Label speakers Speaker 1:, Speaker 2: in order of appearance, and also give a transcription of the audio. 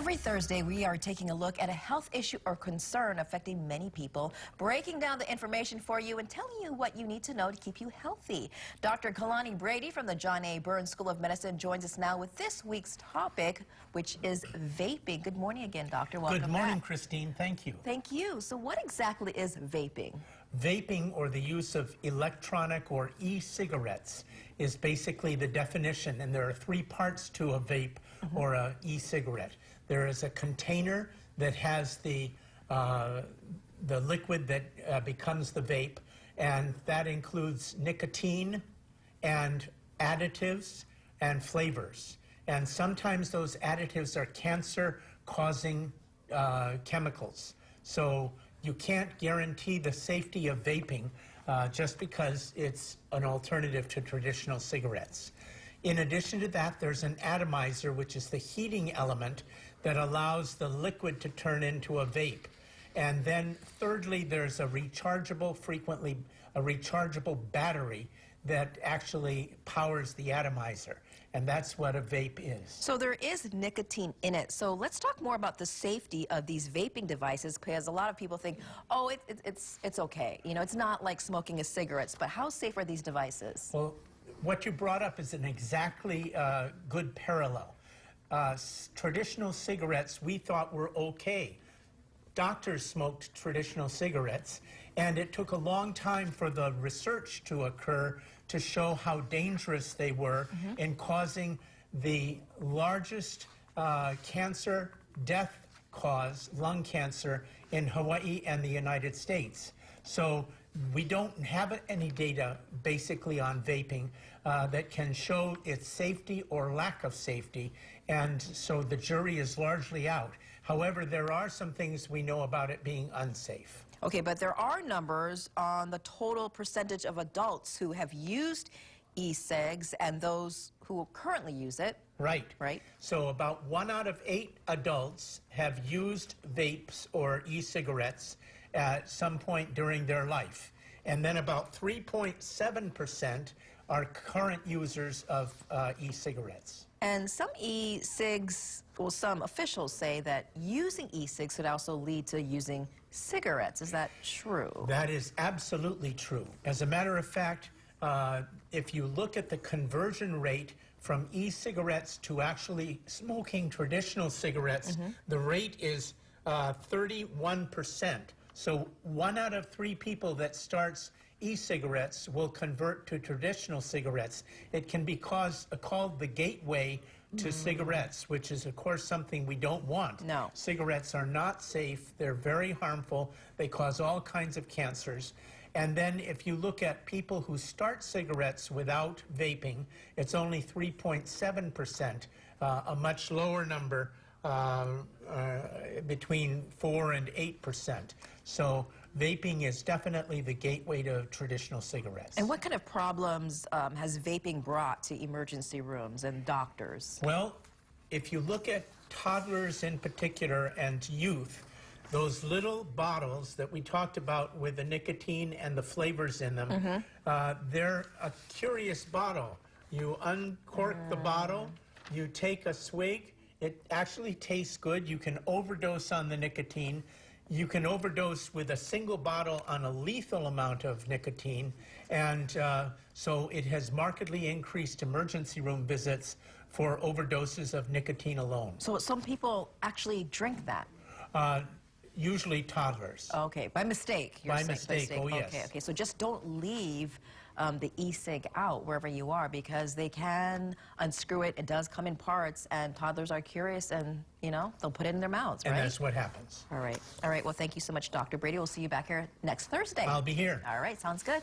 Speaker 1: Every Thursday, we are taking a look at a health issue or concern affecting many people, breaking down the information for you and telling you what you need to know to keep you healthy. Dr. Kalani Brady from the John A. Burns School of Medicine joins us now with this week's topic, which is vaping. Good morning again, Doctor. Welcome
Speaker 2: Good morning,
Speaker 1: back.
Speaker 2: Christine. Thank you.
Speaker 1: Thank you. So what exactly is vaping?
Speaker 2: Vaping, or the use of electronic or e-cigarettes, is basically the definition, and there are three parts to a vape or a e-cigarette. There is a container that has the liquid that becomes the vape, and that includes nicotine and additives and flavors. And sometimes those additives are cancer-causing chemicals. So you can't guarantee the safety of vaping just because it's an alternative to traditional cigarettes. In addition to that, there's an atomizer, which is the heating element that allows the liquid to turn into a vape. And then thirdly, there's a rechargeable, frequently a rechargeable battery that actually powers the atomizer. And that's what a vape is. So
Speaker 1: there is nicotine in it. So let's talk more about the safety of these vaping devices, because a lot of people think, oh, it's okay. You know, it's not like smoking a cigarette. But how safe are these devices?
Speaker 2: Well, what you brought up is an exactly good parallel. Traditional cigarettes we thought were okay. Doctors smoked traditional cigarettes, and it took a long time for the research to occur to show how dangerous they were in causing the largest cancer death cause, lung cancer, in Hawaii and the United States. So we don't have any data basically on vaping that can show its safety or lack of safety, and so the jury is largely out. However, there are some things we know about it being unsafe.
Speaker 1: Okay, but there are numbers on the total percentage of adults who have used e-cigs and those who currently use it.
Speaker 2: Right.
Speaker 1: Right.
Speaker 2: So about 1 out of 8 adults have used vapes or e-cigarettes at some point during their life. And then about 3.7% are current users of e-cigarettes.
Speaker 1: And some e-cigs, well, some officials say that using e-cigs could also lead to using cigarettes. Is that true?
Speaker 2: That is absolutely true. As a matter of fact, if you look at the conversion rate from e-cigarettes to actually smoking traditional cigarettes, the rate is 31%. So 1 out of 3 people that starts e-cigarettes will convert to traditional cigarettes. It can be called the gateway to cigarettes, which is, of course, something we don't want.
Speaker 1: No.
Speaker 2: Cigarettes are not safe. They're very harmful. They cause all kinds of cancers. And then if you look at people who start cigarettes without vaping, it's only 3.7%, a much lower number, between 4 and 8%. So vaping is definitely the gateway to traditional cigarettes.
Speaker 1: And what kind of problems has vaping brought to emergency rooms and doctors?
Speaker 2: Well, if you look at toddlers in particular and youth, those little bottles that we talked about with the nicotine and the flavors in them, they're a curious bottle. You uncork the bottle, you take a swig, it actually tastes good. You can overdose on the nicotine. You can overdose with a single bottle on a lethal amount of nicotine, and so it has markedly increased emergency room visits for overdoses of nicotine alone.
Speaker 1: So some people actually drink that?
Speaker 2: Usually toddlers.
Speaker 1: Okay, by mistake.
Speaker 2: By mistake, oh yes.
Speaker 1: Okay, so just don't leave the e-cig out wherever you are, because they can unscrew it. It does come in parts, and toddlers are curious, and, you know, they'll put it in their mouths, right?
Speaker 2: And that's what happens.
Speaker 1: All right. All right, well, thank you so much, Dr. Brady. We'll see you back here next Thursday.
Speaker 2: I'll be here.
Speaker 1: All right, sounds good.